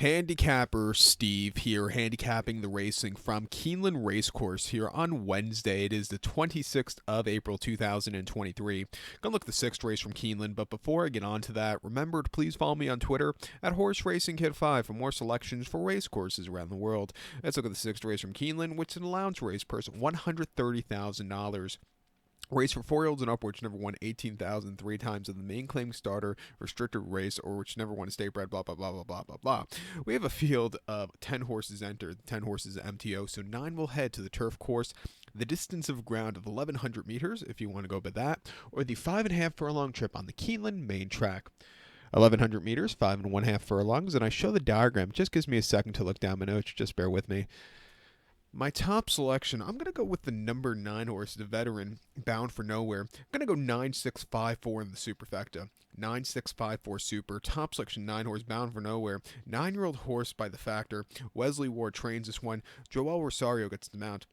Handicapper Steve here, handicapping the racing from Keeneland Racecourse here on Wednesday. It is the 26th of April 2023. Gonna look at the sixth race from Keeneland, but before I get on to that, remember to please follow me on Twitter at HorseRacingKid5 for more selections for race courses around the world. Let's look at the sixth race from Keeneland, which is an allowance race purse of $130,000. Race for 4-year-olds and up, which never won 18,000 three times in the main claim starter restricted race, or which never won a state bred, blah, blah, blah, blah, blah, blah, blah. We have a field of 10 horses entered, 10 horses MTO, so 9 will head to the turf course. The distance of ground of 1,100 meters, if you want to go by that, or the 5.5 furlong trip on the Keeneland main track. 1,100 meters, 5.5 furlongs, and I show the diagram. It just gives me a second to look down my notes, just bear with me. My top selection, I'm going to go with the number 9 horse, the veteran, Bound for Nowhere. I'm going to go 9654 in the superfecta. 9654 super. Top selection 9 horse, Bound for Nowhere. 9-year-old horse by the factor. Wesley Ward trains this one. Joel Rosario gets the mount.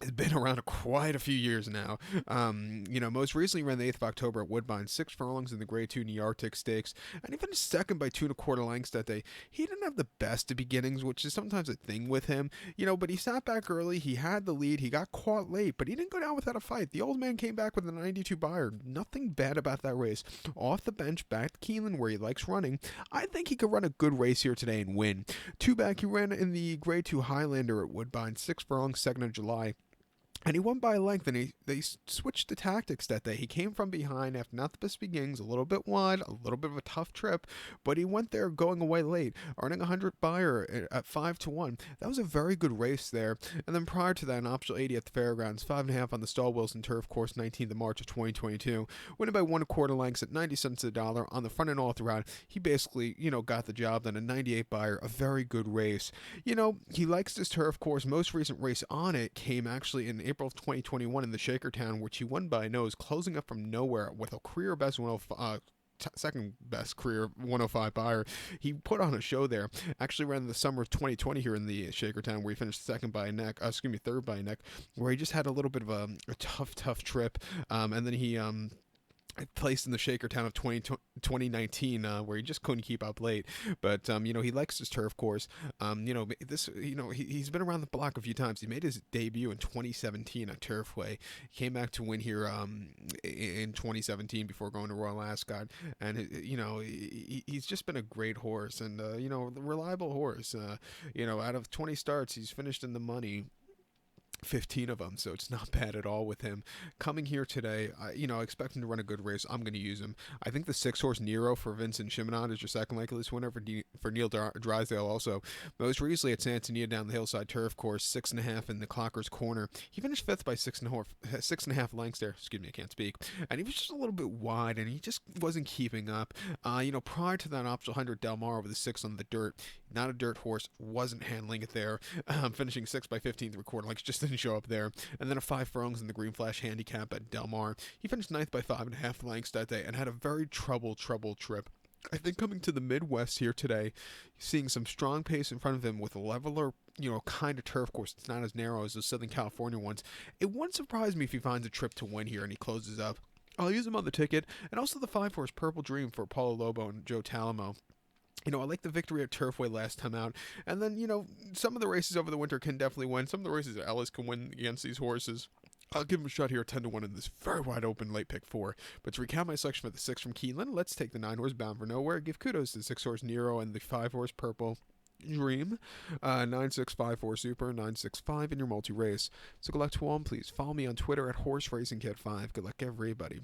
It's been around quite a few years now. Most recently ran the 8th of October at Woodbine, 6 furlongs in the Grade 2 Nearctic Stakes, and he finished second by 2 1/4 lengths that day. He didn't have the best of beginnings, which is sometimes a thing with him, but he sat back early, he had the lead, he got caught late, but he didn't go down without a fight. The old man came back with a 92 buyer. Nothing bad about that race. Off the bench, back to Keeneland, where he likes running. I think he could run a good race here today and win. 2 back, he ran in the Grade 2 Highlander at Woodbine, 6 furlongs, 2nd of July. And he won by a length, and they switched the tactics that day. He came from behind after not the best beginnings, a little bit wide, a little bit of a tough trip, but he went there going away late, earning 100 buyer at 5-1. That was a very good race there. And then prior to that, an optional 80 at the Fairgrounds, 5.5 on the Stall Wilson Turf Course, 19th of March of 2022. Winning by 1 1/4 lengths at 90 cents a dollar on the front and all throughout. He basically, got the job done. A 98 buyer, a very good race. He likes this turf course. Most recent race on it came actually in April of 2021 in the Shakertown, which he won by a nose, closing up from nowhere with a career best 105. Second best career 105 buyer. He put on a show there. Actually ran in the summer of 2020 here in the Shakertown, where he finished third by a neck, where he just had a little bit of a tough trip, and then he placed in the Shakertown of 2019, where he just couldn't keep up late. But he likes his turf course. He's been around the block a few times. He made his debut in 2017 at Turfway. He came back to win here in 2017 before going to Royal Ascot. And he's just been a great horse, and a reliable horse. Out of 20 starts, he's finished in the money 15 of them, so it's not bad at all with him. Coming here today, I expect him to run a good race. I'm going to use him. I think the 6-horse Nero for Vincent Chimenot is your second likeliest winner for Neil Drysdale also. Most recently at Santa Antonio down the hillside turf course, 6.5 in the Clocker's Corner. He finished 5th by 6.5 lengths there. Excuse me, I can't speak. And he was just a little bit wide, and he just wasn't keeping up. Prior to that optional 100 Del Mar with the 6 on the dirt, not a dirt horse, wasn't handling it there. Finishing 6th by 15 3/4 lengths, just didn't show up there. And then a 5 furlongs in the Green Flash handicap at Del Mar. He finished 9th by 5.5 lengths that day and had a very troubled trip. I think coming to the Midwest here today, seeing some strong pace in front of him with a leveler, kind of turf course. It's not as narrow as the Southern California ones. It wouldn't surprise me if he finds a trip to win here and he closes up. I'll use him on the ticket, and also the 5-horse Purple Dream for Paulo Lobo and Joe Talamo. I like the victory at Turfway last time out. And then, some of the races over the winter can definitely win. Some of the races Ellis can win against these horses. I'll give him a shot here, 10-1 in this very wide open late pick 4. But to recount my selection for the 6 from Keeneland, let's take the 9-horse Bound for Nowhere. Give kudos to the 6-horse Nero and the 5-horse Purple Dream. 9654 Super, 965 in your multi-race. So good luck to all, and please follow me on Twitter at HorseRacingKid5. Good luck, everybody.